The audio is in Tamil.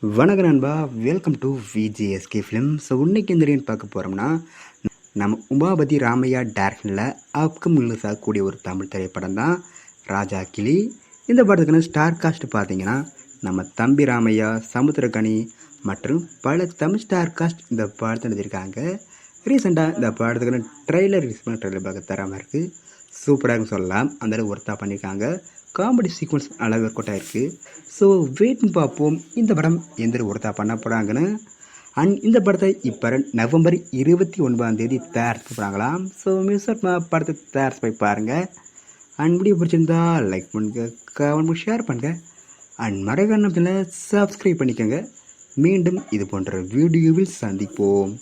வணக்கம் நண்பா, welcome to VGSK film. So இன்னைக்கு இந்த ரீன் பார்க்க போகிறோம்னா, நம்ம உமாபதி ராமையா டேரக்ஷனில் அப்கம் ரிலீஸ் ஆகக்கூடிய ஒரு தமிழ் திரைப்படம் தான் ராஜா கிளி. இந்த படத்துக்கான ஸ்டார் காஸ்ட் பார்த்தீங்கன்னா, நம்ம தம்பி ராமையா, சமுத்திரகனி மற்றும் பல தமிழ் ஸ்டார் காஸ்ட் இந்த படத்தை எழுதியிருக்காங்க. ரீசெண்டாக இந்த படத்துக்கான ட்ரெய்லர் ரிலீஸ் பண்ண ட்ரெய்லர் பார்க்க தராமல் இருக்குது. சூப்பராக சொல்லலாம், அந்தளவுக்கு ஒர்த்தாக பண்ணியிருக்காங்க. காமெடி சீக்வன்ஸ் அளவு ஒர்க் ஆகிருக்கு. ஸோ வெயிட்னு பார்ப்போம் இந்த படம் எந்த ஒருத்தா பண்ண போகிறாங்கன்னு. அண்ட் இந்த படத்தை இப்போ நவம்பர் 29 தயாரித்து போகிறாங்களாம். ஸோ மிஸ் படத்தை தயாரித்து போய் பாருங்கள். அண்ட் வீடியோ பிடிச்சிருந்தா லைக் பண்ணுங்கள், கமெண்ட் ஷேர் பண்ணுங்கள். அண்ட் மறக்காம சப்ஸ்கிரைப் பண்ணிக்கோங்க. மீண்டும் இது போன்ற வீடியோவில் சந்திப்போம்.